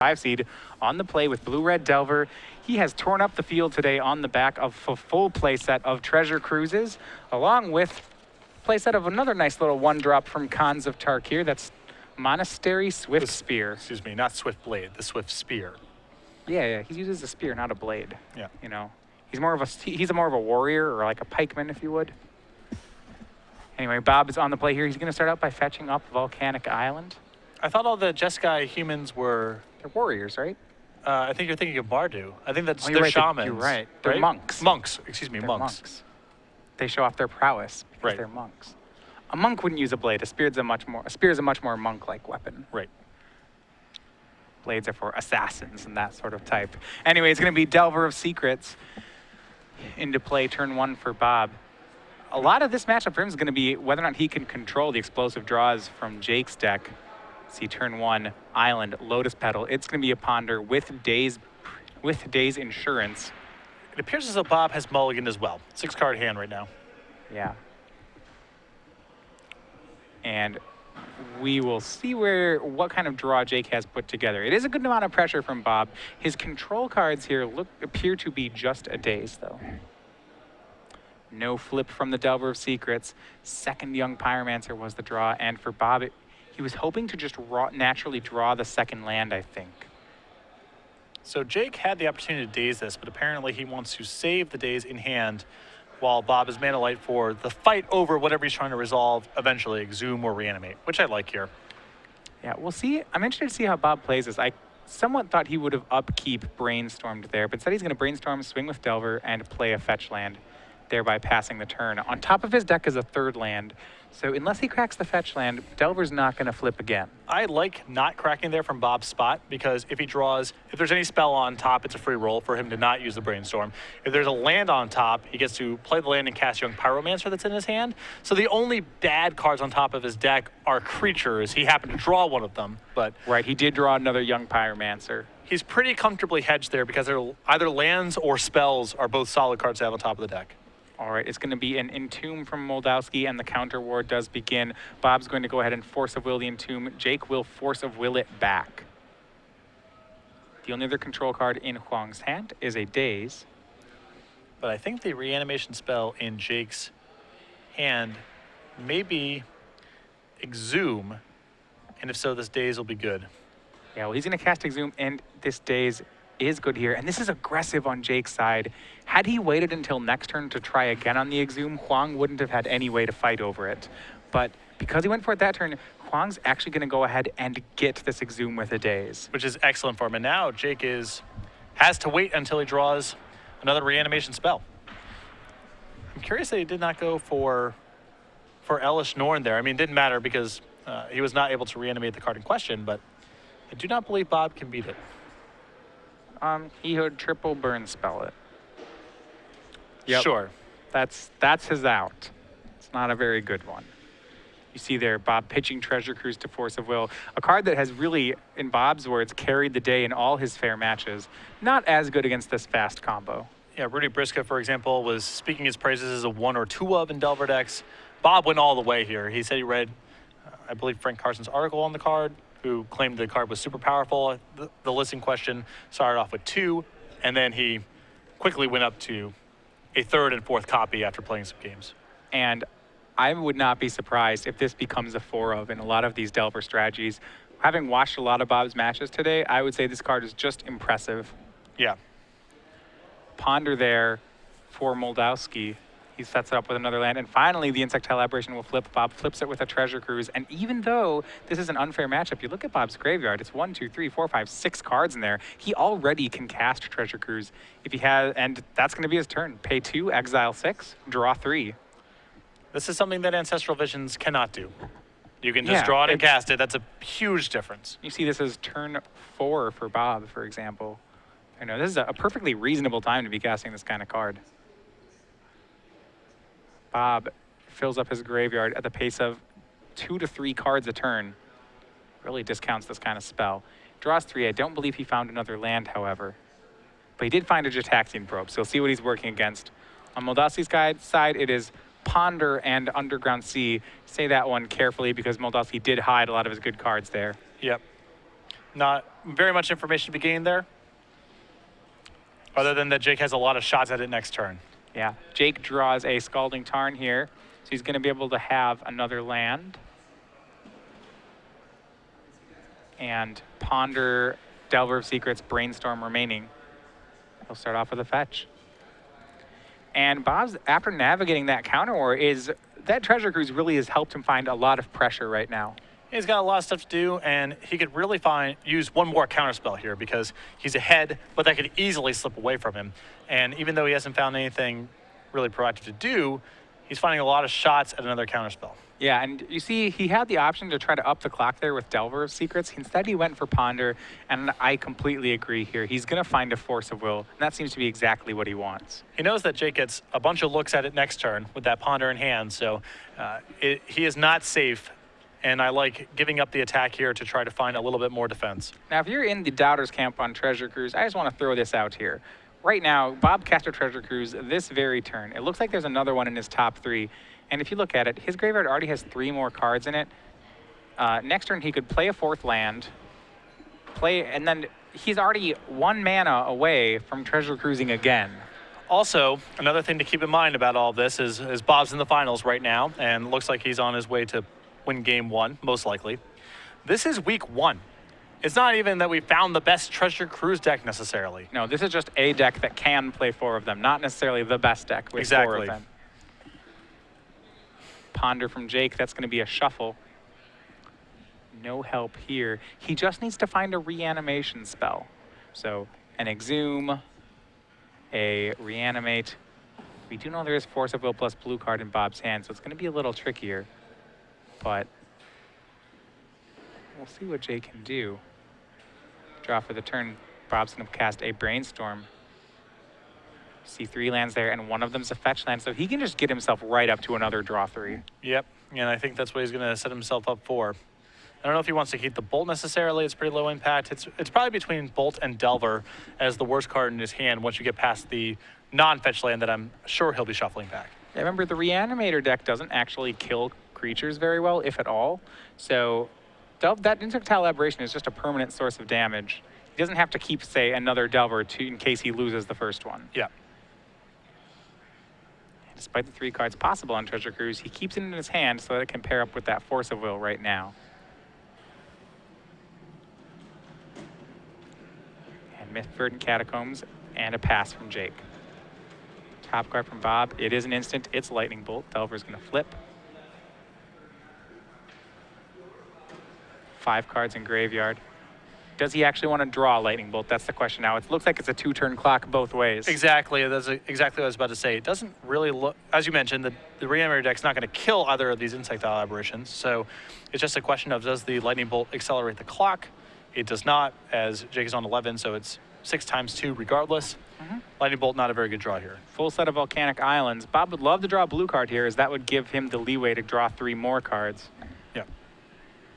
5 seed on the play with Blue-Red Delver. He has torn up the field today on the back of a full playset of Treasure Cruises, along with playset of another nice little one-drop from Khans of Tarkir. That's Monastery Swift Spear. Excuse me, not Swift Blade, the Swift Spear. Yeah, he uses a spear, not a blade. Yeah. You know, he's more of a warrior, or like a pikeman, if you would. Anyway, Bob is on the play here. He's going to start out by fetching up Volcanic Island. I thought all the Jeskai humans were... They're warriors, right? I think you're thinking of Bardu. I think that's they're right, shamans. You're right. They're monks. Monks, excuse me, they're monks. They show off their prowess because they're monks. A monk wouldn't use a blade. A spear is a much more monk-like weapon. Right. Blades are for assassins and that sort of type. Anyway, it's going to be Delver of Secrets into play turn 1 for Bob. A lot of this matchup for him is going to be whether or not he can control the explosive draws from Jake's deck. See turn 1, Island, Lotus Petal. It's going to be a ponder with Days Insurance. It appears as though Bob has mulliganed as well. 6-card hand right now. Yeah. And we will see what kind of draw Jake has put together. It is a good amount of pressure from Bob. His control cards here appear to be just a Daze, though. No flip from the Delver of Secrets. Second Young Pyromancer was the draw, and for Bob, he was hoping to just naturally draw the second land, I think. So Jake had the opportunity to daze this, but apparently he wants to save the daze in hand while Bob is mana light for the fight over whatever he's trying to resolve, eventually exhume or reanimate, which I like here. Yeah, we'll see. I'm interested to see how Bob plays this. I somewhat thought he would have upkeep brainstormed there, but instead he's going to brainstorm, swing with Delver, and play a fetch land, thereby passing the turn. On top of his deck is a third land, so unless he cracks the fetch land, Delver's not going to flip again. I like not cracking there from Bob's spot, because if there's any spell on top, it's a free roll for him to not use the brainstorm. If there's a land on top, he gets to play the land and cast Young Pyromancer that's in his hand. So the only bad cards on top of his deck are creatures. He happened to draw one of them, but... Right, he did draw another Young Pyromancer. He's pretty comfortably hedged there because either lands or spells are both solid cards to have on top of the deck. All right, it's going to be an Entomb from Moldowsky, and the counter war does begin. Bob's going to go ahead and Force of Will the Entomb. Jake will Force of Will it back. The only other control card in Huang's hand is a Daze. But I think the reanimation spell in Jake's hand may be Exhume, and if so, this Daze will be good. Yeah, well, he's going to cast Exhume, and this Daze is good here, and this is aggressive on Jake's side. Had he waited until next turn to try again on the Exhume, Huang wouldn't have had any way to fight over it. But because he went for it that turn, Huang's actually going to go ahead and get this Exhume with a Daze. Which is excellent for him, and now Jake has to wait until he draws another reanimation spell. I'm curious that he did not go for Elish Norn there. I mean, it didn't matter because he was not able to reanimate the card in question, but I do not believe Bob can beat it. He would triple burn spell it. Yep. Sure. That's his out. It's not a very good one. You see there, Bob pitching Treasure Cruise to Force of Will, a card that has really, in Bob's words, carried the day in all his fair matches. Not as good against this fast combo. Yeah, Rudy Briska, for example, was speaking his praises as a 1 or 2 of in Delver decks. Bob went all the way here. He said he read, I believe, Frank Carson's article on the card, who claimed the card was super powerful. The list in question started off with 2, and then he quickly went up to a 3rd and 4th copy after playing some games. And I would not be surprised if this becomes a 4 of in a lot of these Delver strategies. Having watched a lot of Bob's matches today, I would say this card is just impressive. Yeah. Ponder there for Moldowsky. He sets it up with another land, and finally the Insectile Aberration will flip. Bob flips it with a Treasure Cruise, and even though this is an unfair matchup, you look at Bob's graveyard, it's 1, 2, 3, 4, 5, 6 cards in there. He already can cast Treasure Cruise if he has, and that's going to be his turn. Pay 2, exile 6, draw 3. This is something that Ancestral Visions cannot do. You can just draw it and cast it. That's a huge difference. You see this as turn 4 for Bob, for example. I know this is a perfectly reasonable time to be casting this kind of card. Bob fills up his graveyard at the pace of 2 to 3 cards a turn. Really discounts this kind of spell. Draws 3. I don't believe he found another land, however. But he did find a Jataxian Probe, so we'll see what he's working against. On Moldowski's side, it is Ponder and Underground Sea. Say that one carefully because Moldowsky did hide a lot of his good cards there. Yep. Not very much information to be gained there, other than that Jake has a lot of shots at it next turn. Yeah, Jake draws a Scalding Tarn here, so he's going to be able to have another land. And ponder Delver of Secrets, Brainstorm remaining. He'll start off with a fetch. And Bob's, after navigating that counter war, is that Treasure Cruise really has helped him find a lot of pressure right now. He's got a lot of stuff to do, and he could really use one more counterspell here because he's ahead, but that could easily slip away from him. And even though he hasn't found anything really proactive to do, he's finding a lot of shots at another counterspell. Yeah, and you see, he had the option to try to up the clock there with Delver of Secrets. Instead, he went for Ponder, and I completely agree here. He's going to find a Force of Will, and that seems to be exactly what he wants. He knows that Jake gets a bunch of looks at it next turn with that Ponder in hand, so he is not safe, and I like giving up the attack here to try to find a little bit more defense. Now, if you're in the Doubters camp on Treasure Cruise, I just want to throw this out here. Right now, Bob cast a Treasure Cruise this very turn. It looks like there's another one in his top 3. And if you look at it, his graveyard already has 3 more cards in it. Next turn, he could play a 4th land, and then he's already 1 mana away from Treasure Cruising again. Also, another thing to keep in mind about all of this is Bob's in the finals right now, and looks like he's on his way to win game 1, most likely. This is week 1. It's not even that we found the best Treasure Cruise deck necessarily. No, this is just a deck that can play 4 of them, not necessarily the best deck with 4 of them. Ponder from Jake, that's going to be a shuffle. No help here. He just needs to find a reanimation spell. So an Exhume, a Reanimate. We do know there is Force of Will plus blue card in Bob's hand, so it's going to be a little trickier. But we'll see what Jake can do. Draw for the turn. Bob's going to cast a Brainstorm. See 3 lands there, and one of them's a fetch land, so he can just get himself right up to another draw 3. Yep, and I think that's what he's going to set himself up for. I don't know if he wants to keep the Bolt necessarily. It's pretty low impact. It's probably between Bolt and Delver as the worst card in his hand once you get past the non-fetch land that I'm sure he'll be shuffling back. Yeah, remember, the Reanimator deck doesn't actually kill creatures very well, if at all. So that Insectile Aberration is just a permanent source of damage. He doesn't have to keep, say, another Delver in case he loses the first one. Yeah. Despite the 3 cards possible on Treasure Cruise, he keeps it in his hand so that it can pair up with that Force of Will right now. And Myth-Verdant Catacombs and a pass from Jake. Top card from Bob. It is an instant. It's Lightning Bolt. Delver's going to flip. 5 cards in graveyard. Does he actually want to draw a Lightning Bolt? That's the question now. It looks like it's a 2-turn clock both ways. Exactly. That's exactly what I was about to say. It doesn't really look, as you mentioned, the Reanimator deck's not going to kill either of these Insectile Aberrations. So it's just a question of, does the Lightning Bolt accelerate the clock? It does not, as Jake is on 11, so it's 6 times 2 regardless. Lightning Bolt, not a very good draw here. Full set of Volcanic Islands. Bob would love to draw a blue card here, as that would give him the leeway to draw 3 more cards. Yeah.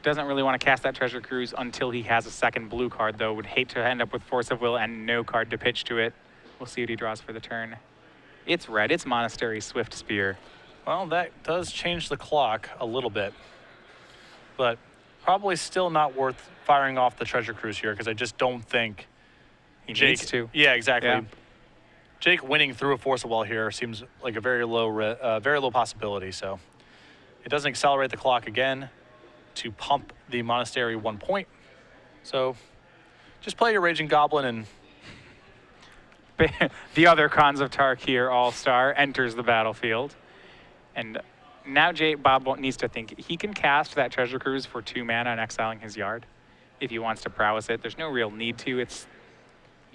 Doesn't really want to cast that Treasure Cruise until he has a second blue card, though. Would hate to end up with Force of Will and no card to pitch to it. We'll see what he draws for the turn. It's red. It's Monastery Swift Spear. Well, that does change the clock a little bit, but probably still not worth firing off the Treasure Cruise here, because I just don't think He Jake, needs to. Yeah, exactly. Yeah. Jake winning through a Force of Will here seems like a very low possibility. So it doesn't accelerate the clock again to pump the Monastery 1 point. So just play your Raging Goblin and... The other Khans of Tarkir All-Star enters the battlefield. And now Bob needs to think. He can cast that Treasure Cruise for 2 mana and exiling his yard if he wants to prowess it. There's no real need to. He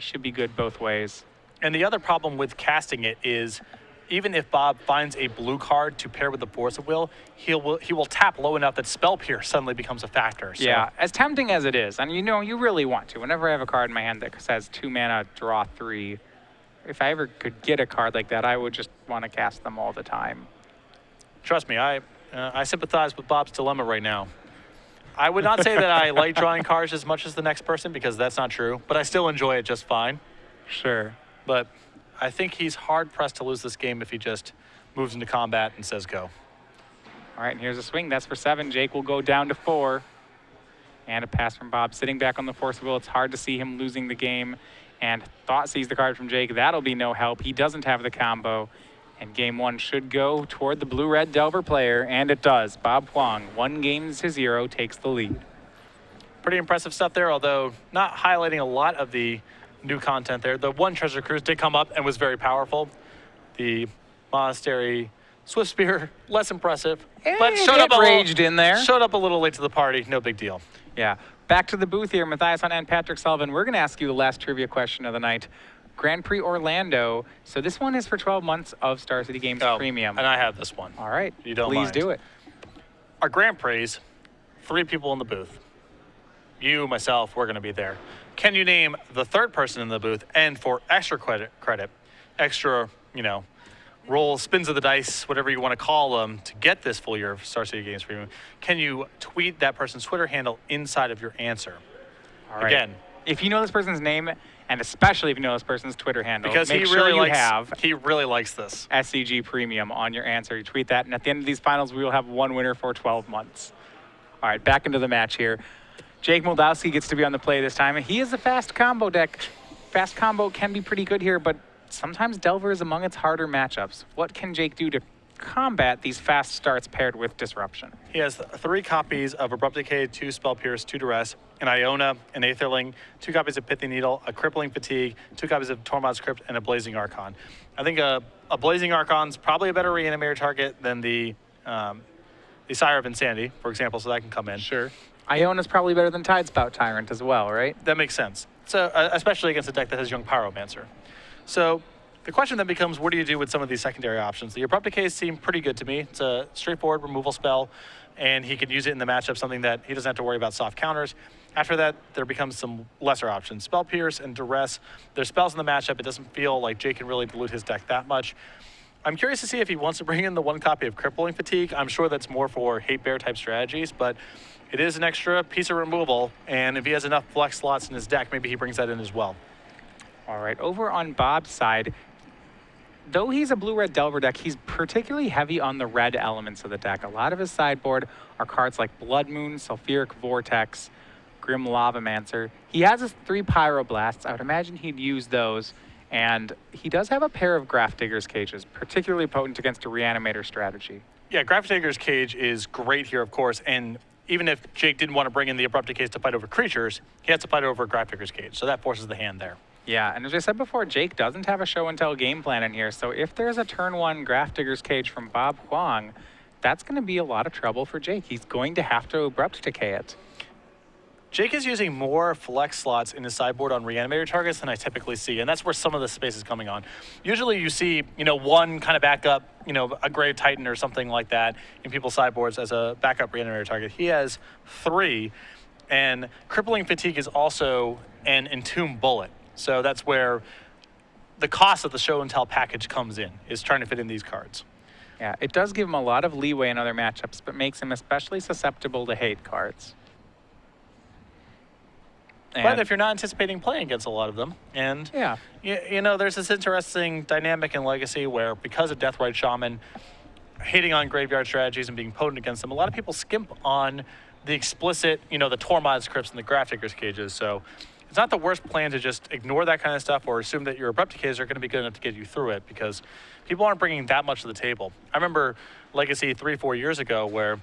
should be good both ways. And the other problem with casting it is, even if Bob finds a blue card to pair with the Force of Will, he will tap low enough that Spell Pierce suddenly becomes a factor. So. Yeah, as tempting as it is, and you really want to. Whenever I have a card in my hand that says 2 mana, draw 3, if I ever could get a card like that, I would just want to cast them all the time. Trust me, I sympathize with Bob's dilemma right now. I would not say that I like drawing cards as much as the next person, because that's not true, but I still enjoy it just fine. Sure. But I think he's hard-pressed to lose this game if he just moves into combat and says go. All right, and here's a swing. That's for 7. Jake will go down to 4. And a pass from Bob. Sitting back on the forcible, it's hard to see him losing the game. And Thought sees the card from Jake. That'll be no help. He doesn't have the combo. And game one should go toward the blue-red Delver player, and it does. Bob Huang, 1-0, takes the lead. Pretty impressive stuff there, although not highlighting a lot of the new content there. The one Treasure Cruise did come up and was very powerful. The Monastery Swift Spear, less impressive, but showed up a little late to the party. No big deal. Yeah. Back to the booth here, Matthias Hunt and Patrick Sullivan. We're going to ask you the last trivia question of the night. Grand Prix Orlando. So this one is for 12 months of Star City Games Premium. And I have this one. All right. You don't Please mind. do it. Our Grand Prix, 3 people in the booth. You, myself, we're going to be there. Can you name the third person in the booth? And for extra credit, extra, rolls, spins of the dice, whatever you want to call them, to get this full year of Star City Games Premium, can you tweet that person's Twitter handle inside of your answer? All right. Again, if you know this person's name, and especially if you know this person's Twitter handle, because make sure you have he really likes this SCG Premium on your answer. You tweet that, and at the end of these finals, we will have one winner for 12 months. All right, back into the match here. Jake Moldowsky gets to be on the play this time. He is a fast combo deck. Fast combo can be pretty good here, but sometimes Delver is among its harder matchups. What can Jake do to combat these fast starts paired with Disruption? He has 3 copies of Abrupt Decay, 2 Spell Pierce, 2 Duress, an Iona, an Aetherling, 2 copies of Pithy Needle, a Crippling Fatigue, 2 copies of Tormod's Crypt, and a Blazing Archon. I think a Blazing Archon's probably a better reanimator target than the Sire of Insanity, for example, so that can come in. Sure. Iona's probably better than Tidespout Tyrant as well, right? That makes sense. So, especially against a deck that has Young Pyromancer. So the question then becomes, what do you do with some of these secondary options? The Abrupt Decays seem pretty good to me. It's a straightforward removal spell, and he can use it in the matchup, something that he doesn't have to worry about soft counters. After that, there becomes some lesser options. Spell Pierce and Duress, there's spells in the matchup. It doesn't feel like Jake can really dilute his deck that much. I'm curious to see if he wants to bring in the 1 copy of Crippling Fatigue. I'm sure that's more for hate bear type strategies, but it is an extra piece of removal, and if he has enough flex slots in his deck, maybe he brings that in as well. All right, over on Bob's side, though he's a blue-red Delver deck, he's particularly heavy on the red elements of the deck. A lot of his sideboard are cards like Blood Moon, Sulfuric Vortex, Grim Lavamancer. He has his 3 Pyroblasts. I would imagine he'd use those. And he does have a pair of Grafdigger's Cages, particularly potent against a Reanimator strategy. Yeah, Grafdigger's Cage is great here, of course, and even if Jake didn't want to bring in the Abrupt Decays to fight over creatures, he has to fight over Grafdigger's Cage, so that forces the hand there. Yeah, and as I said before, Jake doesn't have a show and tell game plan in here, so if there's a turn 1 Grafdigger's Cage from Bob Huang, that's going to be a lot of trouble for Jake. He's going to have to Abrupt Decay it. Jake is using more flex slots in his sideboard on Reanimator targets than I typically see, and that's where some of the space is coming on. Usually you see, 1 kind of backup, a Grave Titan or something like that in people's sideboards as a backup Reanimator target. He has 3, and Crippling Fatigue is also an Entomb Bullet. So that's where the cost of the show and tell package comes in, is trying to fit in these cards. Yeah, it does give him a lot of leeway in other matchups, but makes him especially susceptible to hate cards. But if you're not anticipating playing against a lot of them, and yeah, there's this interesting dynamic in Legacy where, because of Deathrite Shaman hating on graveyard strategies and being potent against them, a lot of people skimp on the explicit, the Tormod's Crypts and the Grafdigger's Cages. So it's not the worst plan to just ignore that kind of stuff or assume that your Abrupt Decays are going to be good enough to get you through it, because people aren't bringing that much to the table. I remember Legacy 3-4 years ago where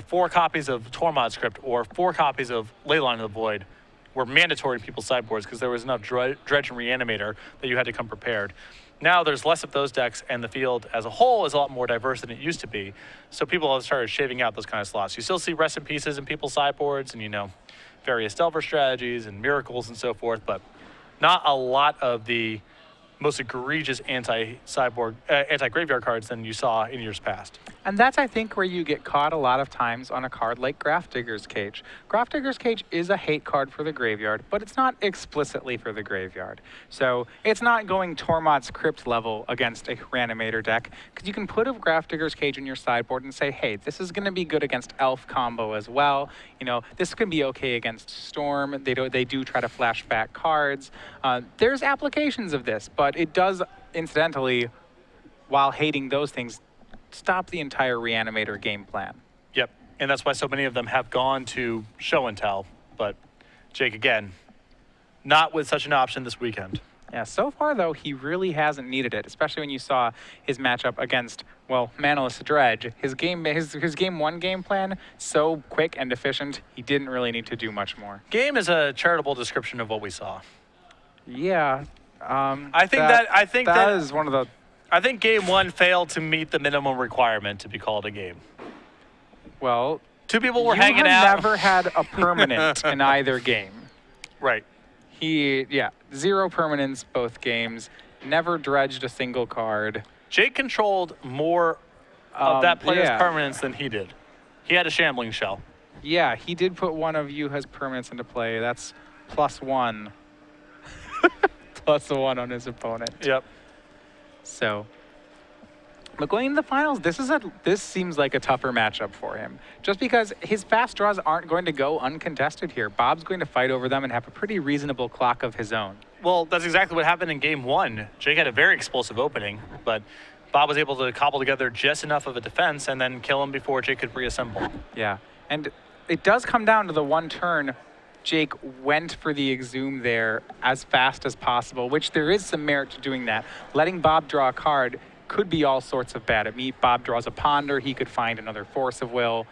4 copies of Tormod's Crypt or 4 copies of Leyline of the Void were mandatory in people's sideboards because there was enough Dredge and Reanimator that you had to come prepared. Now there's less of those decks, and the field as a whole is a lot more diverse than it used to be. So people have started shaving out those kind of slots. You still see Rest in Pieces in people's sideboards and, various Delver strategies and Miracles and so forth, but not a lot of the most egregious anti-graveyard cards than you saw in years past. And that's, I think, where you get caught a lot of times on a card like Grafdigger's Cage. Grafdigger's Cage is a hate card for the graveyard, but it's not explicitly for the graveyard. So it's not going Tormod's Crypt level against a Reanimator deck, because you can put a Grafdigger's Cage in your sideboard and say, hey, this is going to be good against Elf combo as well. This can be okay against Storm. They do try to flash back cards. There's applications of this, but it does, incidentally, while hating those things, stop the entire Reanimator game plan. Yep, and that's why so many of them have gone to show and tell. but Jake, again, not with such an option this weekend. Yeah, so far, though, he really hasn't needed it, especially when you saw his matchup against, well, Manaless Dredge. His game one game plan, so quick and efficient, he didn't really need to do much more. Game is a charitable description of what we saw. Yeah. I think that is one of the... I think game one failed to meet the minimum requirement to be called a game. Well, two people were you hanging have out. never had a permanent in either game. Right. Zero permanents both games. Never dredged a single card. Jake controlled more of that player's permanents than he did. He had a shambling shell. Yeah, he did put one of you has permanents into play. That's +1. +1 on his opponent. Yep. So, but going into the finals, this seems like a tougher matchup for him. Just because his fast draws aren't going to go uncontested here. Bob's going to fight over them and have a pretty reasonable clock of his own. Well, that's exactly what happened in game one. Jake had a very explosive opening, but Bob was able to cobble together just enough of a defense and then kill him before Jake could reassemble. Yeah, and it does come down to the one turn Jake went for the Exhume there as fast as possible, which there is some merit to doing that. Letting Bob draw a card could be all sorts of bad. Bob draws a Ponder, he could find another Force of Will.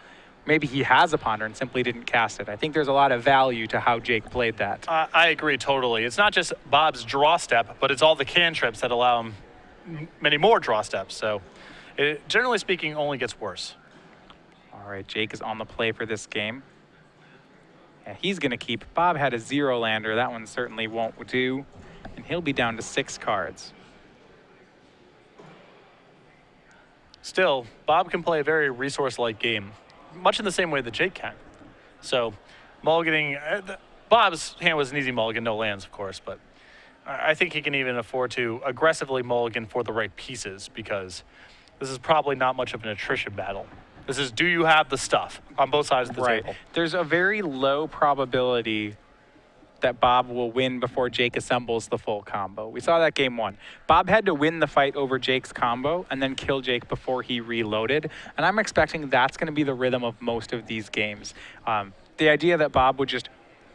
Maybe he has a Ponder and simply didn't cast it. I think there's a lot of value to how Jake played that. I agree totally. It's not just Bob's draw step, but it's all the cantrips that allow him many more draw steps. So it, generally speaking, only gets worse. All right, Jake is on the play for this game. Yeah, he's going to keep. Bob had a 0 lander. That one certainly won't do. And he'll be down to 6 cards. Still, Bob can play a very resource-like game, much in the same way that Jake can. So, mulliganing, Bob's hand was an easy mulligan, no lands, of course, but I think he can even afford to aggressively mulligan for the right pieces because this is probably not much of an attrition battle. This is, do you have the stuff on both sides of the table? There's a very low probability that Bob will win before Jake assembles the full combo. We saw that game one. Bob had to win the fight over Jake's combo and then kill Jake before he reloaded. And I'm expecting that's going to be the rhythm of most of these games. The idea that Bob would just,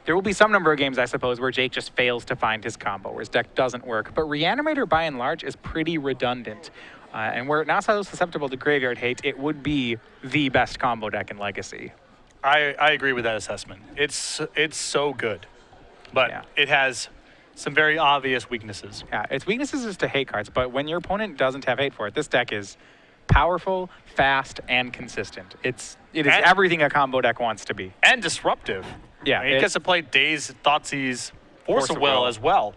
there will be some number of games, I suppose, where Jake just fails to find his combo, where his deck doesn't work. But Reanimator, by and large, is pretty redundant. And where it not so susceptible to graveyard hate, it would be the best combo deck in Legacy. I agree with that assessment. It's so good. But it has some very obvious weaknesses. Yeah, its weaknesses is to hate cards, but when your opponent doesn't have hate for it, this deck is powerful, fast, and consistent. It is everything a combo deck wants to be. And disruptive. Yeah. I mean, it gets to play Daze, Thoughtseize, Force of Will as well.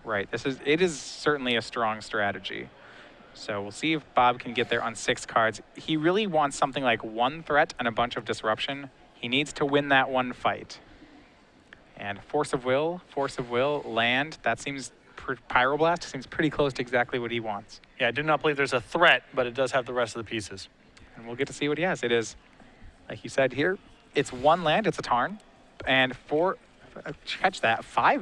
Right. It is certainly a strong strategy. So we'll see if Bob can get there on 6 cards. He really wants something like 1 threat and a bunch of disruption. He needs to win that one fight. And Force of Will, land. That seems, Pyroblast seems pretty close to exactly what he wants. Yeah, I do not believe there's a threat, but it does have the rest of the pieces. And we'll get to see what he has. It is, like you said here, it's 1 land, it's a Tarn, and 5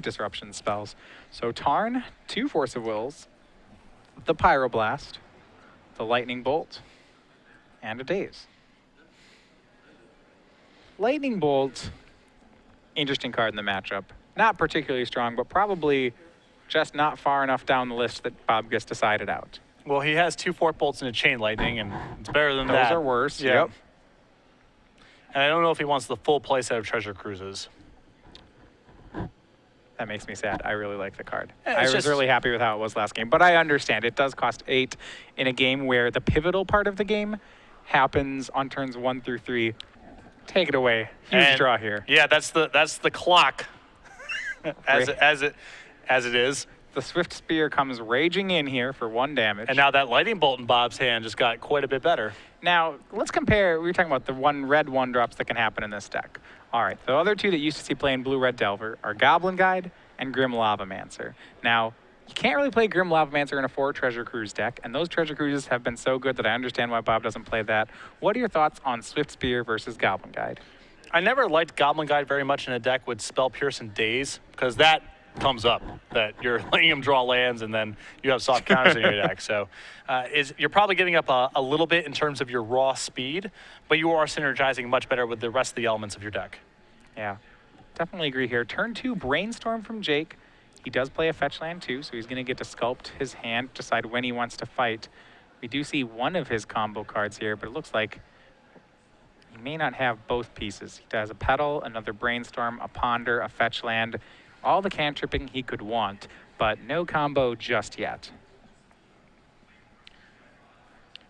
disruption spells. So Tarn, 2 Force of Wills, the Pyroblast, the Lightning Bolt, and a Daze. Lightning Bolt, interesting card in the matchup. Not particularly strong, but probably just not far enough down the list that Bob gets decided out. Well, he has 2 Fork Bolts and a Chain Lightning, and it's better than that. Those are worse, Yeah. yep. And I don't know if he wants the full play set of Treasure Cruises. That makes me sad. I really like the card. Yeah, I was really happy with how it was last game, but I understand it does cost 8 in a game where the pivotal part of the game happens on turns 1 through 3. Take it away. Huge draw here. Yeah, that's the clock as it is. The Swift Spear comes raging in here for 1 damage. And now that Lightning Bolt in Bob's hand just got quite a bit better. Now, let's compare. We were talking about the 1 red 1-drops that can happen in this deck. All right, the other 2 that you used to see play in Blue-Red Delver are Goblin Guide and Grim Lavamancer. Now, you can't really play Grim Lavamancer in a 4 Treasure Cruise deck, and those Treasure Cruises have been so good that I understand why Bob doesn't play that. What are your thoughts on Swift Spear versus Goblin Guide? I never liked Goblin Guide very much in a deck with Spell Pierce and Daze, because that comes up, that you're letting him draw lands and then you have soft counters in your deck. So you're probably giving up a little bit in terms of your raw speed, but you are synergizing much better with the rest of the elements of your deck. Yeah, definitely agree here. Turn 2, Brainstorm from Jake. He does play a fetch land too, so he's going to get to sculpt his hand, decide when he wants to fight. We do see one of his combo cards here, but it looks like he may not have both pieces. He has a Petal, another Brainstorm, a Ponder, a fetch land, all the cantripping he could want, but no combo just yet.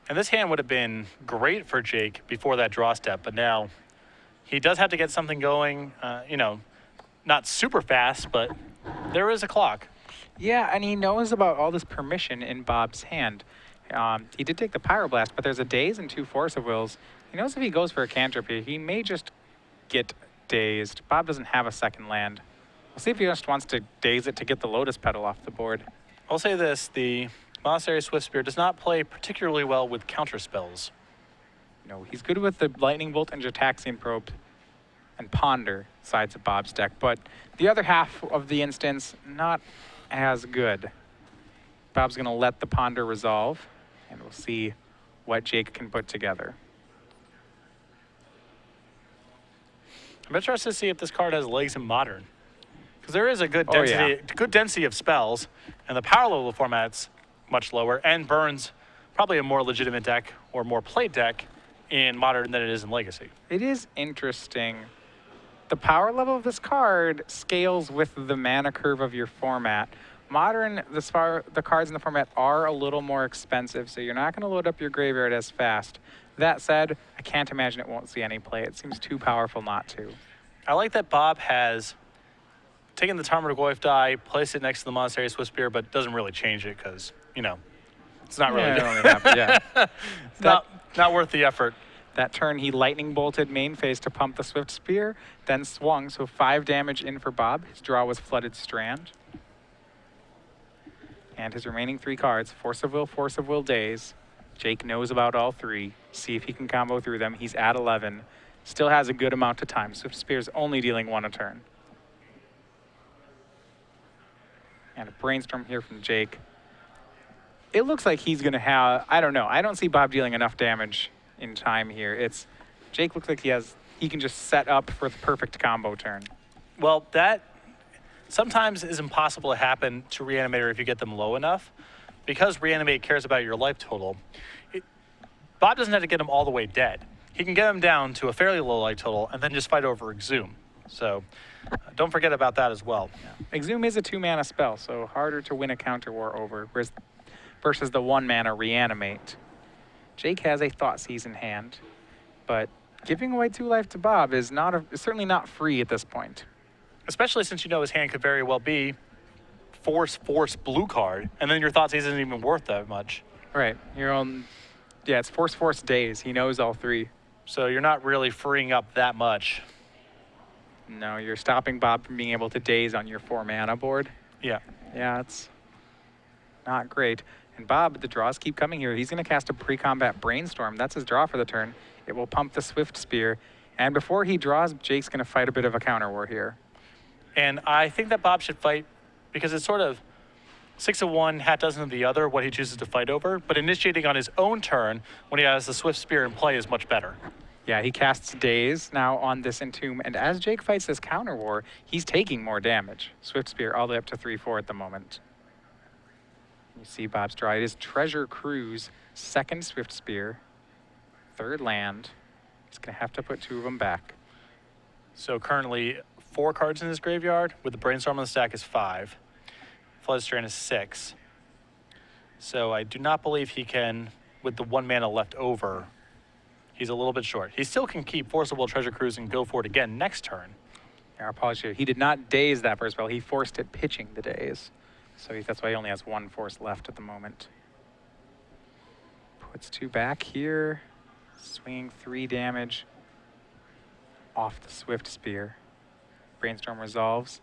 And this hand would have been great for Jake before that draw step, but now he does have to get something going, you know, not super fast, but there is a clock. Yeah, and he knows about all this permission in Bob's hand. He did take the Pyroblast, but there's a Daze and 2 Force of Wills. He knows if he goes for a cantrip here, he may just get dazed. Bob doesn't have a second land. We'll see if he just wants to daze it to get the Lotus Petal off the board. I'll say this, the Monastery Swift Spear does not play particularly well with counter spells. No, he's good with the Lightning Bolt and Jataxian Probe and Ponder sides of Bob's deck, but the other half of the instance, not as good. Bob's going to let the Ponder resolve, and we'll see what Jake can put together. I'm interested to see if this card has legs in Modern, because there is a good density, good density of spells, and the power level format's much lower, and Burns probably a more legitimate deck or more played deck in Modern than it is in Legacy. It is interesting. The power level of this card scales with the mana curve of your format. Modern, the cards in the format are a little more expensive, so you're not going to load up your graveyard as fast. That said, I can't imagine it won't see any play. It seems too powerful not to. I like that Bob has taken the Tarmogoyf die, placed it next to the Monastery Swift Spear, but doesn't really change it because, you know, it's not really it's not worth the effort. That turn, he Lightning Bolted main phase to pump the Swift Spear, then swung, so 5 damage in for Bob. His draw was Flooded Strand. And his remaining 3 cards, Force of Will, Daze. Jake knows about all 3. See if he can combo through them. He's at 11. Still has a good amount of time. Swift Spear's only dealing 1 a turn. And a Brainstorm here from Jake. It looks like he's going to have, I don't know. I don't see Bob dealing enough damage in time here. Jake looks like he can just set up for the perfect combo turn. Well, that sometimes is impossible to happen to Reanimator if you get them low enough. Because Reanimate cares about your life total, Bob doesn't have to get them all the way dead. He can get them down to a fairly low life total and then just fight over Exhume. So don't forget about that as well. Yeah. Exhume is a 2-mana spell, so harder to win a counter war over versus the 1-mana Reanimate. Jake has a Thoughtseize in hand, but giving away 2 life to Bob is certainly not free at this point. Especially since you know his hand could very well be force blue card, and then your Thoughtseize isn't even worth that much. Right. It's force Daze. He knows all 3. So you're not really freeing up that much. No, you're stopping Bob from being able to Daze on your 4-mana board. Yeah. Yeah, it's not great. And Bob, the draws keep coming here. He's going to cast a pre-combat Brainstorm. That's his draw for the turn. It will pump the Swift Spear. And before he draws, Jake's going to fight a bit of a counter war here. And I think that Bob should fight because it's sort of 6 of one, half dozen of the other, what he chooses to fight over. But initiating on his own turn when he has the Swift Spear in play is much better. Yeah, he casts Daze now on this Entomb, and as Jake fights this counter war, he's taking more damage. Swift Spear all the way up to 3/4 at the moment. You see Bob's draw. It is Treasure Cruise, 2nd Swift Spear, 3rd land. He's going to have to put 2 of them back. So currently 4 cards in his graveyard, with the Brainstorm on the stack is 5. Flooded Strand is 6. So I do not believe he can, with the 1 mana left over, he's a little bit short. He still can keep Forcible Treasure Cruise and go for it again next turn. Yeah, our apologies here. He did not Daze that first spell. He forced it pitching the Daze. So that's why he only has 1 force left at the moment. Puts 2 back here. Swinging 3 damage off the Swift Spear. Brainstorm resolves.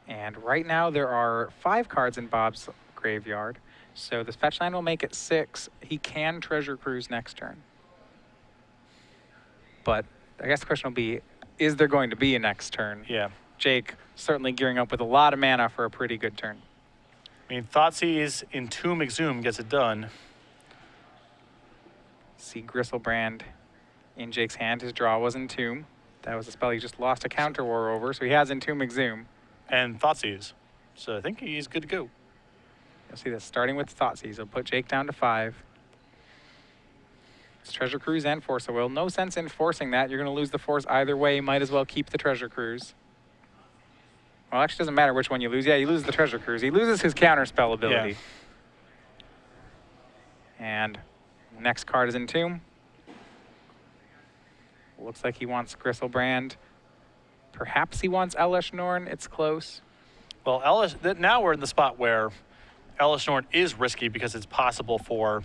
And right now there are 5 cards in Bob's graveyard. So this fetch line will make it 6. He can Treasure Cruise next turn. But I guess the question will be, is there going to be a next turn? Yeah. Jake certainly gearing up with a lot of mana for a pretty good turn. I mean, Thoughtseize, Entomb, Exhume gets it done. See Gristlebrand in Jake's hand. His draw was Entomb. That was a spell he just lost a counter war over, so he has Entomb Exhume. And Thoughtseize. So I think he's good to go. You'll see this starting with Thoughtseize. He'll put Jake down to 5. It's Treasure Cruise and Force of Will. No sense in forcing that. You're going to lose the Force either way. Might as well keep the Treasure Cruise. Well, actually, doesn't matter which one you lose. Yeah, you lose the Treasure Cruise. He loses his counter spell ability. Yeah. And next card is Entomb. Looks like he wants Gristlebrand. Perhaps he wants Elesh Norn. It's close. Well, now we're in the spot where Elesh Norn is risky because it's possible for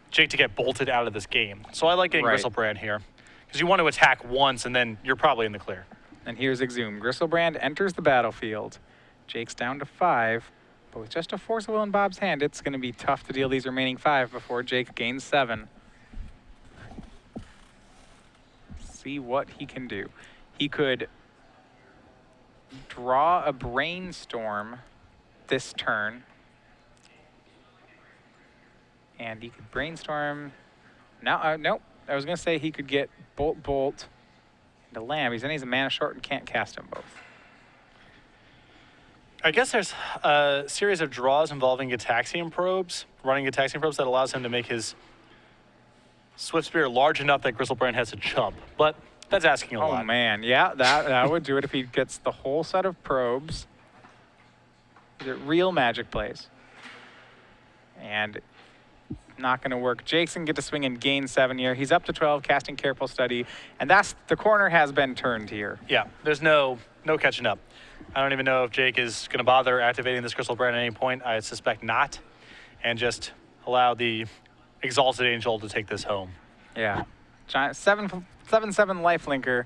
Jake to get bolted out of this game. So I like getting Gristlebrand here because you want to attack once and then you're probably in the clear. And here's Exhume. Gristlebrand enters the battlefield. Jake's down to 5. But with just a Force of Will in Bob's hand, it's going to be tough to deal these remaining 5 before Jake gains 7. See what he can do. He could draw a Brainstorm this turn. And he could Brainstorm. Now, nope. I was going to say he could get Bolt, and a Lamb. He's a mana short and can't cast them both. I guess there's a series of draws involving Gitaxian Probes, running Gitaxian Probes that allows him to make his Swift Spear large enough that Gristlebrand has to chump. But that's asking a lot. Oh, man. Yeah, that would do it if he gets the whole set of probes. Is it real Magic plays? And not going to work. Jake's going to get to swing and gain 7 here. He's up to 12, casting Careful Study. And that's the corner has been turned here. Yeah, there's no catching up. I don't even know if Jake is going to bother activating this Gristlebrand at any point. I suspect not. And just allow the Exalted Angel to take this home. Yeah. Giant 7/7 lifelinker.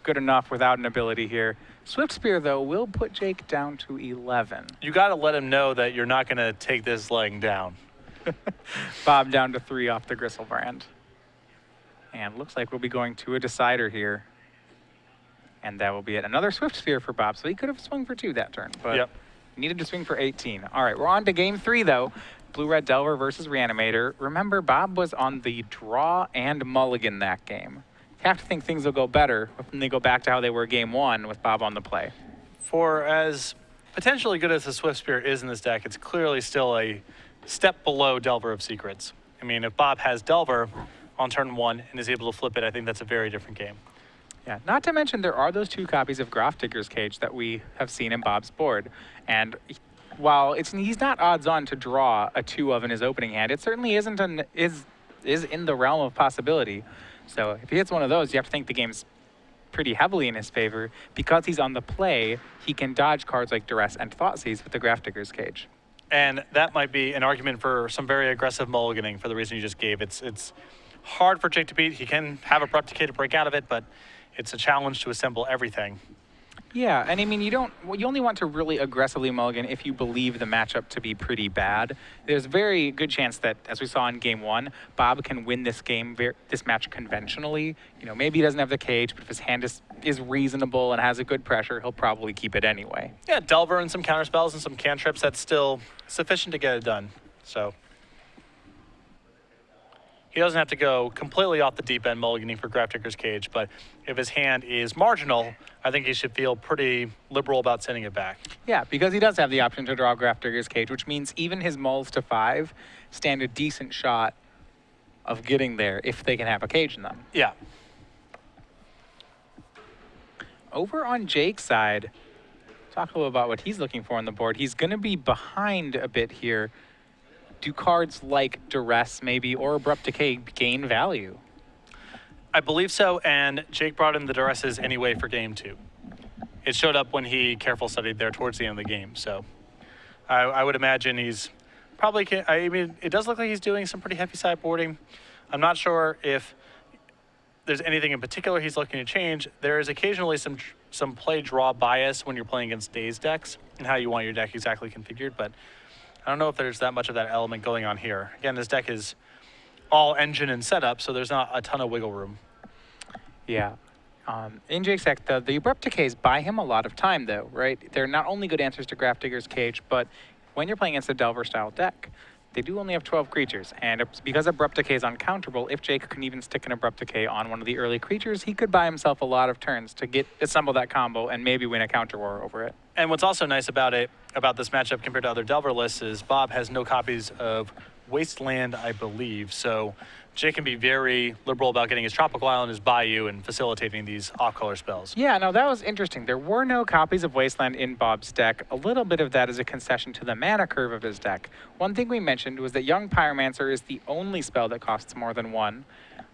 Good enough without an ability here. Swift Spear, though, will put Jake down to 11. You got to let him know that you're not going to take this laying down. Bob down to 3 off the Gristlebrand. And looks like we'll be going to a decider here. And that will be it. Another Swift Spear for Bob. So he could have swung for 2 that turn, but needed to swing for 18. All right, we're on to game 3, though. Blue-Red Delver versus Reanimator. Remember, Bob was on the draw and mulligan that game. You have to think things will go better when they go back to how they were game 1 with Bob on the play. For as potentially good as the Swift Spear is in this deck, it's clearly still a step below Delver of Secrets. I mean, if Bob has Delver on turn 1 and is able to flip it, I think that's a very different game. Yeah, not to mention there are those 2 copies of Grafdigger's Cage that we have seen in Bob's board. And while he's not odds on to draw a 2 of in his opening hand, it certainly is in the realm of possibility. So if he hits one of those, you have to think the game's pretty heavily in his favor. Because he's on the play, he can dodge cards like Duress and Thoughtseize with the Grafdigger's Cage. And that might be an argument for some very aggressive mulliganing for the reason you just gave. It's hard for Jake to beat. He can have Abrupt Decay to break out of it, but it's a challenge to assemble everything. Yeah, and I mean, you only want to really aggressively mulligan if you believe the matchup to be pretty bad. There's a very good chance that, as we saw in game 1, Bob can win this match conventionally. You know, maybe he doesn't have the cage, but if his hand is reasonable and has a good pressure, he'll probably keep it anyway. Yeah, Delver and some counterspells and some cantrips, that's still sufficient to get it done. So he doesn't have to go completely off the deep end mulliganing for Grafdigger's Cage, but if his hand is marginal, I think he should feel pretty liberal about sending it back. Yeah, because he does have the option to draw Grafdigger's Cage, which means even his mulls to 5 stand a decent shot of getting there if they can have a cage in them. Yeah. Over on Jake's side, talk a little about what he's looking for on the board. He's going to be behind a bit here. Do cards like Duress maybe or Abrupt Decay gain value? I believe so, and Jake brought in the Duresses anyway for game 2. It showed up when he Careful Studied there towards the end of the game, so I would imagine he's probably, I mean, it does look like he's doing some pretty heavy sideboarding. I'm not sure if there's anything in particular he's looking to change. There is occasionally some play draw bias when you're playing against Dazed decks and how you want your deck exactly configured, but I don't know if there's that much of that element going on here. Again, this deck is all engine and setup, so there's not a ton of wiggle room. Yeah. In Jake's deck, the Abrupt Decays buy him a lot of time, though, right? They're not only good answers to Grafdigger's Cage, but when you're playing against a Delver-style deck, they do only have 12 creatures, and because Abrupt Decay is uncounterable, if Jake can even stick an Abrupt Decay on one of the early creatures, he could buy himself a lot of turns to assemble that combo and maybe win a counter war over it. And what's also nice about this matchup compared to other Delver lists is Bob has no copies of Wasteland, I believe, so Jake can be very liberal about getting his Tropical Island, his Bayou, and facilitating these off-color spells. Yeah, no, that was interesting. There were no copies of Wasteland in Bob's deck. A little bit of that is a concession to the mana curve of his deck. One thing we mentioned was that Young Pyromancer is the only spell that costs more than 1,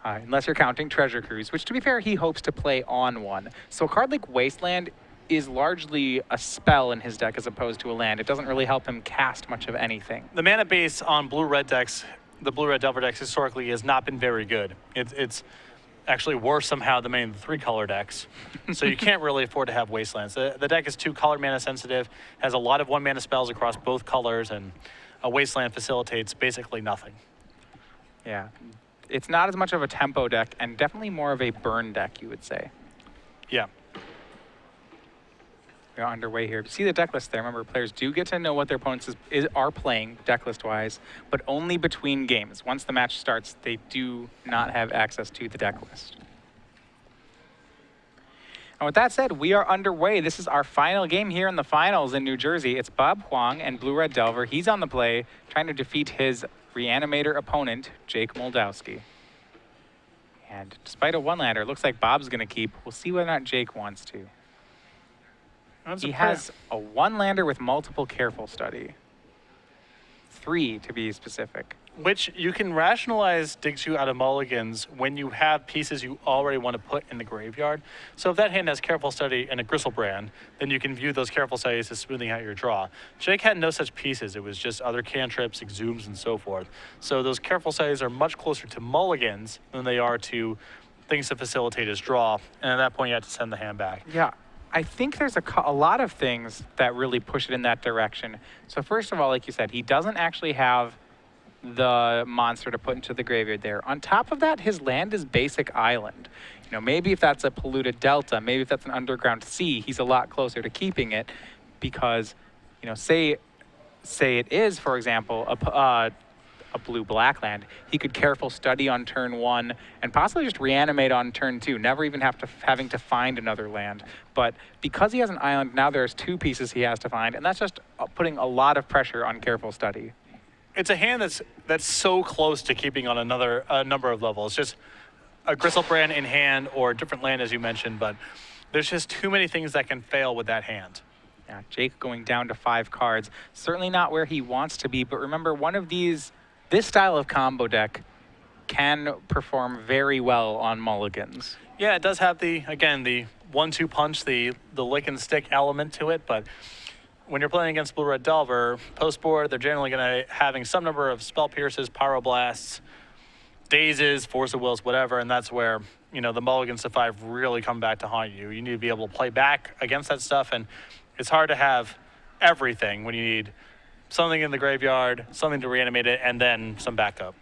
unless you're counting Treasure Cruise, which, to be fair, he hopes to play on 1. So a card like Wasteland is largely a spell in his deck as opposed to a land. It doesn't really help him cast much of anything. The mana base on blue-red decks, the blue-red Delver decks historically has not been very good. It's actually worse somehow than many of the 3-color decks. So you can't really afford to have Wastelands. The deck is 2-color mana sensitive, has a lot of 1-mana spells across both colors, and a Wasteland facilitates basically nothing. Yeah, it's not as much of a tempo deck and definitely more of a burn deck, you would say. Yeah. We're underway here. See the deck list there. Remember, players do get to know what their opponents are playing deck list-wise, but only between games. Once the match starts, they do not have access to the deck list. And with that said, we are underway. This is our final game here in the finals in New Jersey. It's Bob Huang and Blue-Red Delver. He's on the play, trying to defeat his Reanimator opponent, Jake Moldowsky. And despite a one-lander, it looks like Bob's going to keep. We'll see whether or not Jake wants to. He has a one-lander with multiple Careful Study. 3, to be specific. Which you can rationalize digs you out of mulligans when you have pieces you already want to put in the graveyard. So if that hand has Careful Study and a Gristlebrand, then you can view those Careful Studies as smoothing out your draw. Jake had no such pieces. It was just other cantrips, exhumes, and so forth. So those Careful Studies are much closer to mulligans than they are to things to facilitate his draw. And at that point, you have to send the hand back. Yeah. I think there's a lot of things that really push it in that direction. So first of all, like you said, he doesn't actually have the monster to put into the graveyard there. On top of that, his land is basic island. You know, maybe if that's a polluted delta, maybe if that's an underground sea, he's a lot closer to keeping it because, you know, say it is, for example, a blue-black land, he could Careful Study on turn 1 and possibly just Reanimate on turn 2, never even having to find another land. But because he has an island, now there's 2 pieces he has to find, and that's just putting a lot of pressure on Careful Study. It's a hand that's so close to keeping on a number of levels. Just a Gristlebrand in hand or a different land, as you mentioned, but there's just too many things that can fail with that hand. Yeah, Jake going down to 5 cards. Certainly not where he wants to be, but remember, this style of combo deck can perform very well on mulligans. Yeah, it does have the 1-2 punch, the lick and stick element to it, but when you're playing against Blue-Red Delver, post-board, they're generally going to having some number of Spell Pierces, Pyroblasts, Dazes, Force of Wills, whatever, and that's where, you know, the mulligans to 5 really come back to haunt you. You need to be able to play back against that stuff, and it's hard to have everything when you need something in the graveyard, something to reanimate it, and then some backup.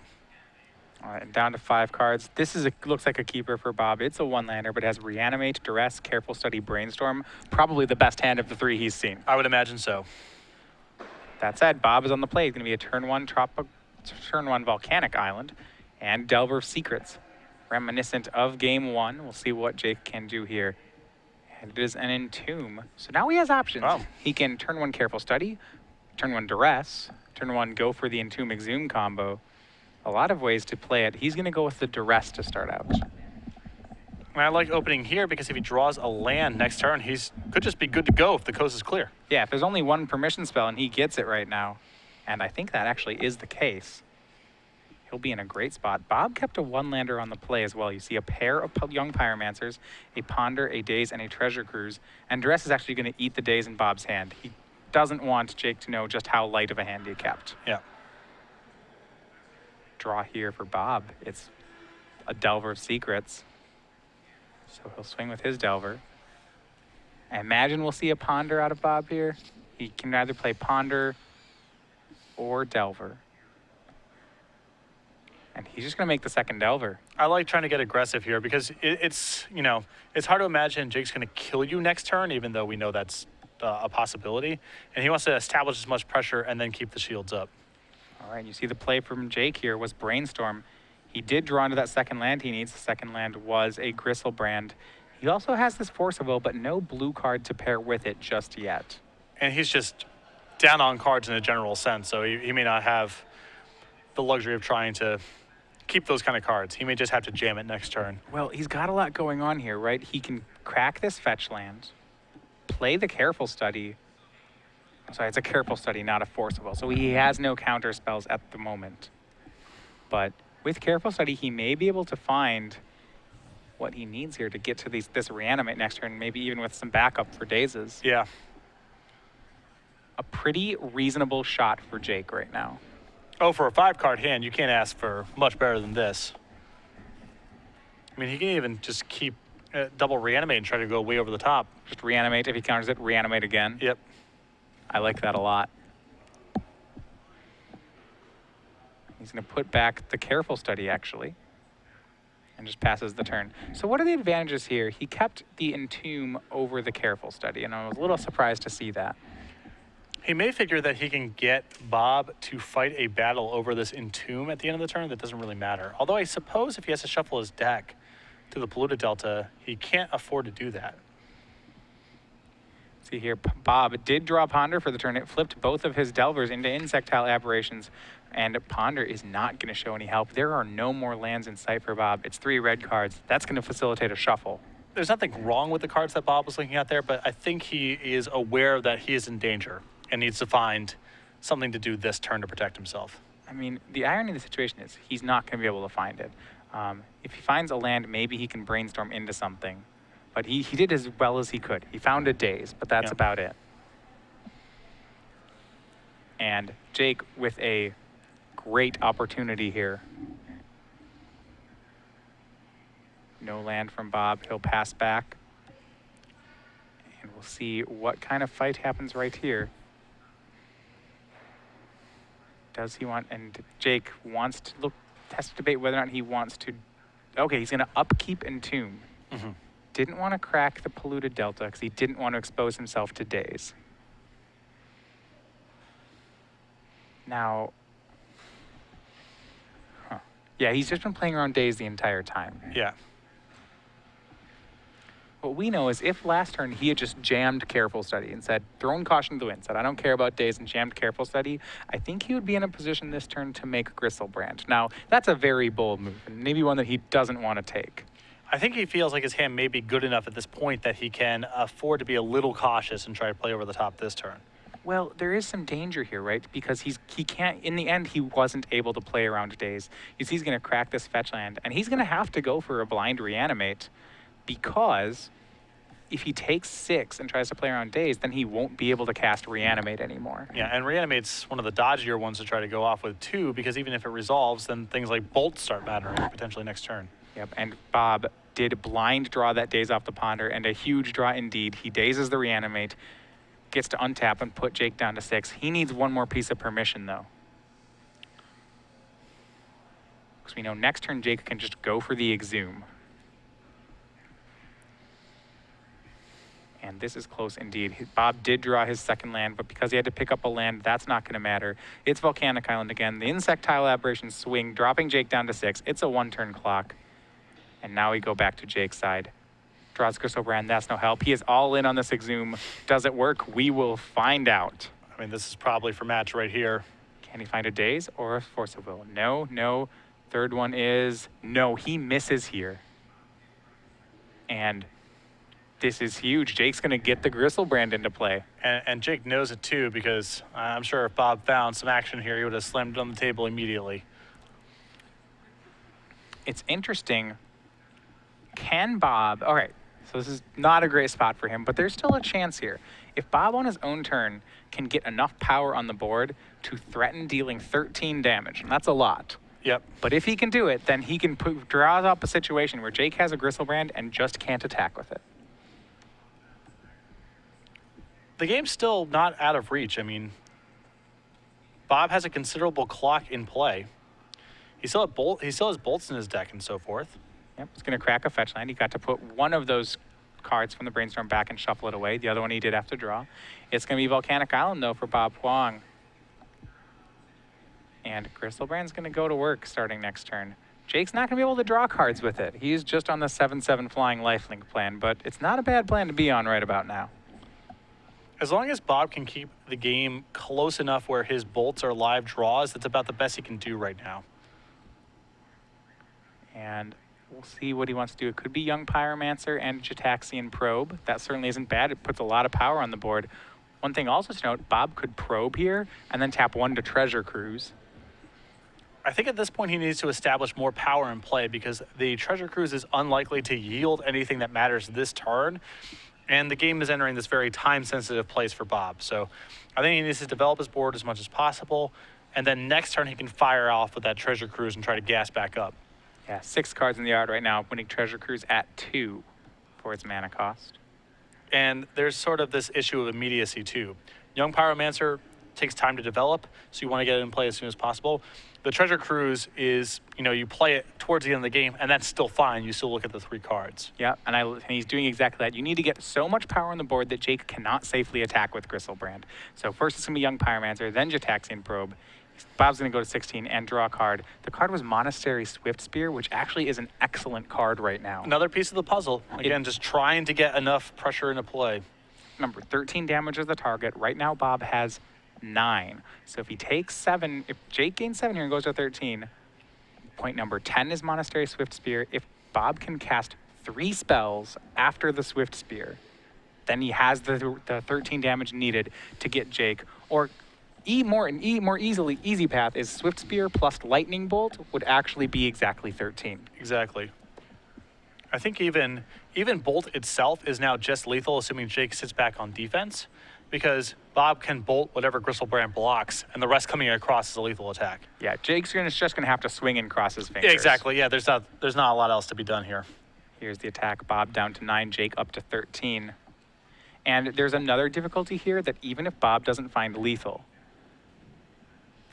All right, down to 5 cards. This looks like a keeper for Bob. It's a one-lander, but it has Reanimate, Duress, Careful Study, Brainstorm. Probably the best hand of the 3 he's seen. I would imagine so. That said, Bob is on the play. It's going to be a turn 1 Volcanic Island, and Delver of Secrets. Reminiscent of Game 1. We'll see what Jake can do here. And it is an Entomb. So now he has options. Wow. He can turn 1 Careful Study, turn 1 Duress, turn 1 go for the Entomb Exhume combo. A lot of ways to play it. He's going to go with the Duress to start out. And I like opening here because if he draws a land next turn, could just be good to go if the coast is clear. Yeah, if there's only 1 permission spell and he gets it right now, and I think that actually is the case, he'll be in a great spot. Bob kept a one-lander on the play as well. You see a pair of Young Pyromancers, a Ponder, a Daze, and a Treasure Cruise, and Duress is actually going to eat the Daze in Bob's hand. He doesn't want Jake to know just how light of a hand he kept. Yeah. Draw here for Bob. It's a Delver of Secrets. So he'll swing with his Delver. I imagine we'll see a Ponder out of Bob here. He can either play Ponder or Delver. And he's just going to make the second Delver. I like trying to get aggressive here because it's hard to imagine Jake's going to kill you next turn, even though we know that's a possibility. And he wants to establish as much pressure and then keep the shields up. All right, you see the play from Jake here was Brainstorm. He did draw into that second land he needs. The second land was a Gristlebrand. He also has this Force of Will, but no blue card to pair with it just yet. And he's just down on cards in a general sense, so he may not have the luxury of trying to keep those kind of cards. He may just have to jam it next turn. Well, he's got a lot going on here, right? He can crack this fetch land, play the Careful Study. Sorry, it's a Careful Study, not a Force of Will. So he has no counter spells at the moment. But with Careful Study, he may be able to find what he needs here to get to this Reanimate next turn, maybe even with some backup for Dazes. Yeah. A pretty reasonable shot for Jake right now. Oh, for a 5-card hand, you can't ask for much better than this. I mean, he can even just keep double Reanimate and try to go way over the top. Just Reanimate. If he counters it, Reanimate again. Yep. I like that a lot. He's going to put back the Careful Study, actually, and just passes the turn. So what are the advantages here? He kept the Entomb over the Careful Study, and I was a little surprised to see that. He may figure that he can get Bob to fight a battle over this Entomb at the end of the turn. That doesn't really matter. Although I suppose if he has to shuffle his deck to the Polluted Delta, he can't afford to do that. See here, Bob did draw Ponder for the turn. It flipped both of his Delvers into Insectile Aberrations, and Ponder is not going to show any help. There are no more lands in sight for Bob. It's 3 red cards. That's going to facilitate a shuffle. There's nothing wrong with the cards that Bob was looking at there, but I think he is aware that he is in danger and needs to find something to do this turn to protect himself. I mean, the irony of the situation is he's not going to be able to find it. If he finds a land, maybe he can brainstorm into something. But he did as well as he could. He found a Daze, but that's about it. And Jake with a great opportunity here. No land from Bob. He'll pass back. And we'll see what kind of fight happens right here. Does he want, and Jake wants to has to debate whether or not he wants to, okay, he's gonna upkeep Entomb. Mm-hmm. Didn't want to crack the Polluted Delta because he didn't want to expose himself to Daze. Now, yeah, he's just been playing around Daze the entire time. Yeah. What we know is if last turn he had just jammed Careful Study and said, thrown caution to the wind, said, I don't care about Daze, and jammed Careful Study, I think he would be in a position this turn to make Gristlebrand. Now, that's a very bold move, and maybe one that he doesn't want to take. I think he feels like his hand may be good enough at this point that he can afford to be a little cautious and try to play over the top this turn. Well, there is some danger here, right? Because he can't, in the end, he wasn't able to play around Daze. He's going to crack this fetch land, and he's going to have to go for a blind Reanimate because if he takes 6 and tries to play around Daze, then he won't be able to cast Reanimate anymore. Yeah, and Reanimate's one of the dodgier ones to try to go off with too, because even if it resolves, then things like Bolt start mattering potentially next turn. Yep, and Bob did blind draw that Daze off the Ponder, and a huge draw indeed. He dazes the Reanimate, gets to untap and put Jake down to 6. He needs one more piece of permission, though. Because we know next turn Jake can just go for the Exhume. And this is close indeed. Bob did draw his second land, but because he had to pick up a land, that's not going to matter. It's Volcanic Island again. The Insectile Aberrations swing, dropping Jake down to 6. It's a 1-turn clock. And now we go back to Jake's side. Draws Gristlebrand, that's no help. He is all in on this Exhume. Does it work? We will find out. I mean, this is probably for match right here. Can he find a Daze or a Force of Will? No, no. Third one is, no, he misses here. And this is huge. Jake's going to get the Gristlebrand into play. And Jake knows it too, because I'm sure if Bob found some action here, he would have slammed it on the table immediately. It's interesting. Can Bob, all right, so this is not a great spot for him, but there's still a chance here. If Bob on his own turn can get enough power on the board to threaten dealing 13 damage, and that's a lot. Yep. But if he can do it, then he can draw up a situation where Jake has a Gristlebrand and just can't attack with it. The game's still not out of reach. I mean, Bob has a considerable clock in play. He still has bolts in his deck and so forth. Yep, he's going to crack a fetch land. He got to put one of those cards from the Brainstorm back and shuffle it away. The other one he did have to draw. It's going to be Volcanic Island, though, for Bob Huang. And Griselbrand's going to go to work starting next turn. Jake's not going to be able to draw cards with it. He's just on the 7/7 flying lifelink plan, but it's not a bad plan to be on right about now. As long as Bob can keep the game close enough where his bolts are live draws, that's about the best he can do right now. And we'll see what he wants to do. It could be Young Pyromancer and Jataxian Probe. That certainly isn't bad. It puts a lot of power on the board. One thing also to note, Bob could probe here and then tap 1 to Treasure Cruise. I think at this point he needs to establish more power in play because the Treasure Cruise is unlikely to yield anything that matters this turn. And the game is entering this very time-sensitive place for Bob. So I think he needs to develop his board as much as possible. And then next turn he can fire off with that Treasure Cruise and try to gas back up. Yeah, 6 cards in the yard right now, winning Treasure Cruise at 2 for its mana cost. And there's sort of this issue of immediacy too. Young Pyromancer takes time to develop, so you want to get it in play as soon as possible. The Treasure Cruise is, you play it towards the end of the game, and that's still fine. You still look at the 3 cards. Yeah, and he's doing exactly that. You need to get so much power on the board that Jake cannot safely attack with Griselbrand. So first it's going to be Young Pyromancer, then Jataxian Probe. Bob's going to go to 16 and draw a card. The card was Monastery Swiftspear, which actually is an excellent card right now. Another piece of the puzzle. Again, just trying to get enough pressure into play. Remember, 13 damage is the target. Right now, Bob has 9. So if he takes 7, if Jake gains 7 here and goes to 13, point number 10 is Monastery Swiftspear. If Bob can cast 3 spells after the Swiftspear, then he has the 13 damage needed to get Jake. Or more easy path is Swiftspear plus Lightning Bolt would actually be exactly 13. Exactly. I think even Bolt itself is now just lethal, assuming Jake sits back on defense, because Bob can bolt whatever Griselbrand blocks, and the rest coming across is a lethal attack. Yeah, Jake's just gonna have to swing and cross his fingers. Exactly. Yeah, there's not a lot else to be done here. Here's the attack. Bob down to 9, Jake up to 13. And there's another difficulty here that even if Bob doesn't find lethal,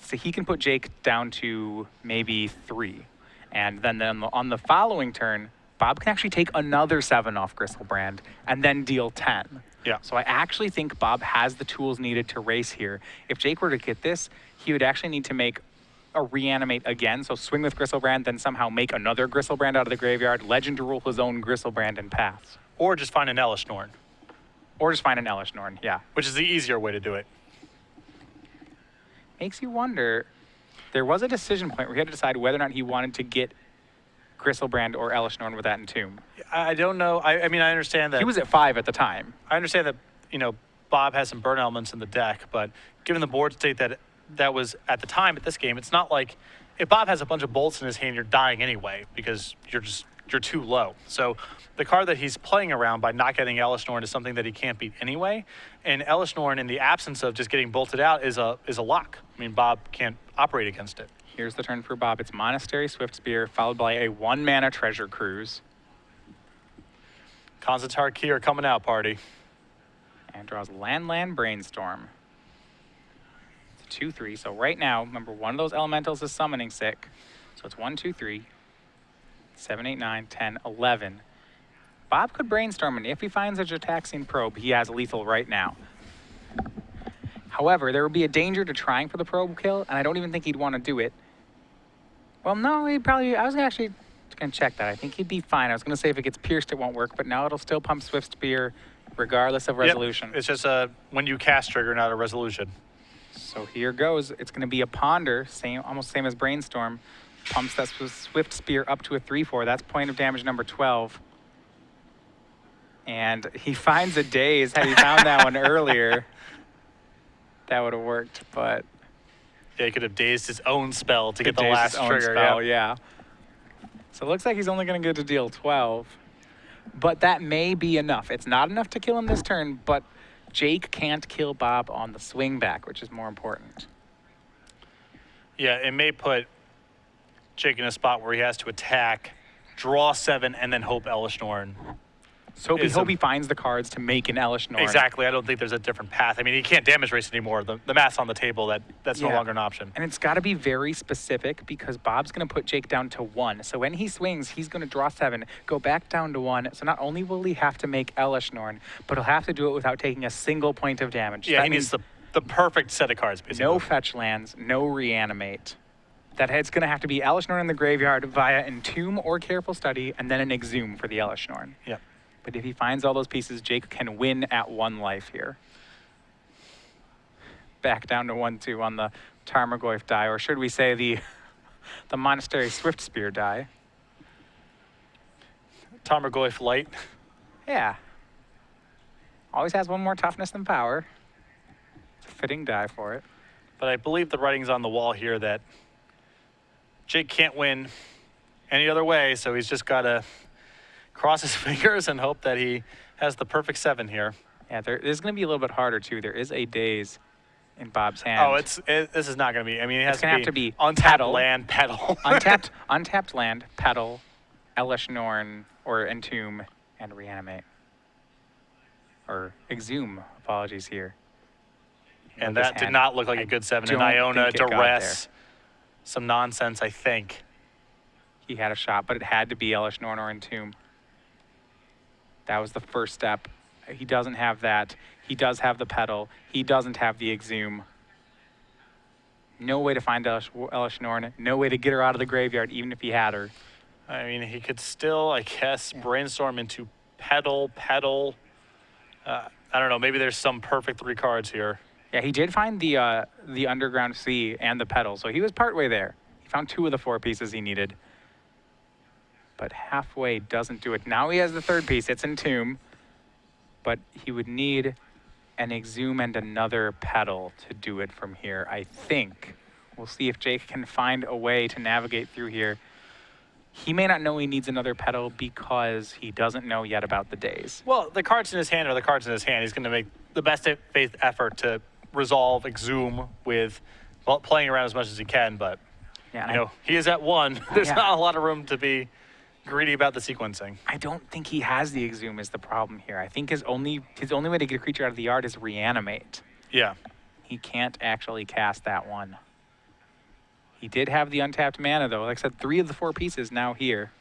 so he can put Jake down to maybe 3. And then on the following turn, Bob can actually take another 7 off Griselbrand and then deal 10. Yeah. So I actually think Bob has the tools needed to race here. If Jake were to get this, he would actually need to make a reanimate again. So swing with Griselbrand, then somehow make another Griselbrand out of the graveyard, legend to rule his own Griselbrand and pass. Or just find an Elesh Norn. Or just find an Elesh Norn, yeah. Which is the easier way to do it. Makes you wonder, there was a decision point where he had to decide whether or not he wanted to get Griselbrand or Elesh Norn with that Entomb. I don't know. I mean, I understand that. He was at 5 at the time. I understand that, Bob has some burn elements in the deck, but given the board state that was at the time at this game, it's not like if Bob has a bunch of bolts in his hand, you're dying anyway because you're too low. So the card that he's playing around by not getting Elesh Norn is something that he can't beat anyway. And Elesh Norn, in the absence of just getting bolted out, is a lock. I mean, Bob can't operate against it. Here's the turn for Bob. It's Monastery Swiftspear, followed by a 1-mana Treasure Cruise. Konzatar Key are coming out, party. And draws Land Brainstorm. It's a 2/3. So right now, remember, one of those elementals is summoning sick. So it's 1, 2, 3, 7, 8, 9, 10, 11. Bob could brainstorm, and if he finds a Jataxian Probe, he has lethal right now. However, there would be a danger to trying for the probe kill, and I don't even think he'd want to do it. Well, no, I was actually going to check that. I think he'd be fine. I was going to say if it gets pierced, it won't work, but now it'll still pump Swiftspear regardless of resolution. Yep. It's just when you cast trigger, not a resolution. So here goes. It's going to be a Ponder, almost same as Brainstorm. Pumps that Swiftspear up to a 3/4. That's point of damage number 12. And he finds a Daze. Had he found that one earlier, that would have worked, but... Yeah, he could have dazed his own spell to get the last trigger. Spell, yeah. So it looks like he's only going to get to deal 12. But that may be enough. It's not enough to kill him this turn, but Jake can't kill Bob on the swing back, which is more important. Yeah, it may put Jake in a spot where he has to attack, draw 7, and then hope Elesh Norn. So hope he finds the cards to make an Elesh Norn. Exactly. I don't think there's a different path. I mean, he can't damage race anymore. The math's on the table. That's no longer an option. And it's got to be very specific because Bob's going to put Jake down to 1. So when he swings, he's going to draw 7, go back down to 1. So not only will he have to make Elesh Norn, but he'll have to do it without taking a single point of damage. Yeah, that he needs to the perfect set of cards, basically. No fetch lands, no reanimate. That it's going to have to be Elesh Norn in the graveyard via Entomb or Careful Study, and then an Exhume for the Elesh Norn. Yeah. But if he finds all those pieces, Jake can win at 1 life here. Back down to 1/2 on the Tarmogoyf die, or should we say the Monastery Swift Spear die. Tarmogoyf Light. Yeah. Always has 1 more toughness than power. It's a fitting die for it. But I believe the writing's on the wall here that Jake can't win any other way, so he's just got to cross his fingers and hope that he has the perfect 7 here. Yeah, this is going to be a little bit harder, too. There is a Daze in Bob's hand. Oh, this is not going to be. I mean, it has to be untapped Petal. land, Petal. untapped land, Petal, Elesh Norn, or Entomb, and Reanimate. Or Exhume, apologies here. And that did not look like a good 7. And Iona, Duress, some nonsense, I think. He had a shot, but it had to be Elesh Norn or Entomb. That was the first step. He doesn't have that. He does have the Petal. He doesn't have the Exhume. No way to find Elesh Norn. No way to get her out of the graveyard, even if he had her. I mean, he could still, I guess, brainstorm into Petal. I don't know. Maybe there's some perfect 3 cards here. Yeah, he did find the Underground Sea and the Petal, so he was partway there. He found 2 of the 4 pieces he needed. But halfway doesn't do it. Now he has the 3rd piece. It's Entomb. But he would need an Exhume and another Petal to do it from here, I think. We'll see if Jake can find a way to navigate through here. He may not know he needs another Petal because he doesn't know yet about the Daze. Well, the cards in his hand are the cards in his hand. He's going to make the best faith effort to resolve Exhume with playing around as much as he can. But yeah, he is at 1. There's Yeah. not a lot of room to be greedy about the sequencing. I don't think he has the Exhume is the problem here. I think his only way to get a creature out of the yard is Reanimate. Yeah. He can't actually cast that one. He did have the untapped mana, though. Like I said, 3 of the 4 pieces now here.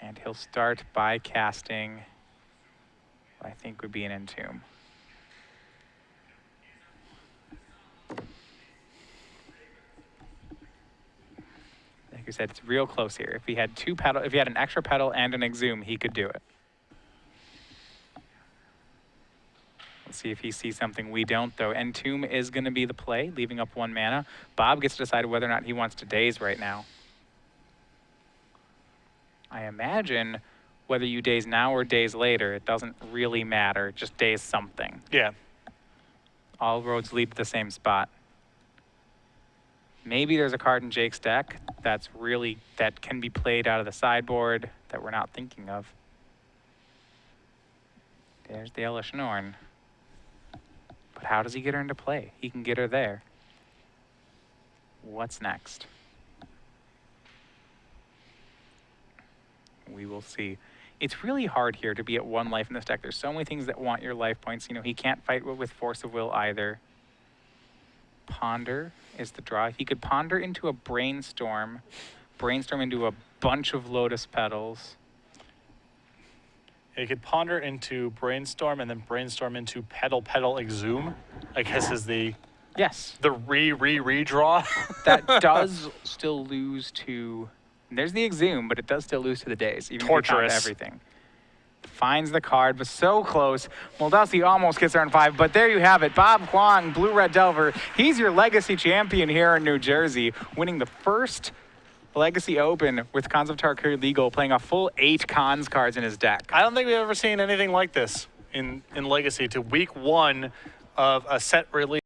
And he'll start by casting what I think would be an Entomb. Like you said, it's real close here. If he had 2 Petal, if he had an extra Petal and an Exhume, he could do it. Let's see if he sees something we don't, though. Entomb is going to be the play, leaving up 1 mana. Bob gets to decide whether or not he wants to Daze right now. I imagine whether you Daze now or Daze later, it doesn't really matter. Just Daze something. Yeah. All roads lead to the same spot. Maybe there's a card in Jake's deck that can be played out of the sideboard that we're not thinking of. There's the Elesh Norn. But how does he get her into play? He can get her there. What's next? We will see. It's really hard here to be at 1 life in this deck. There's so many things that want your life points. He can't fight with Force of Will either. Ponder is the draw. He could Ponder into a Brainstorm into a bunch of Lotus Petals. You could Ponder into Brainstorm and then Brainstorm into Petal Exhume, I guess is the Yes. the redraw. That does still lose to, there's the Exhume, but it does still lose to the Daze, even Torturous. if you found everything. Finds the card, but so close. Moldowsky almost gets there on 5, but there you have it. Bob Huang, Blue-Red Delver. He's your Legacy champion here in New Jersey, winning the first Legacy Open with Cons of Tarkir Legal, playing a full 8 Cons cards in his deck. I don't think we've ever seen anything like this in Legacy to week 1 of a set release.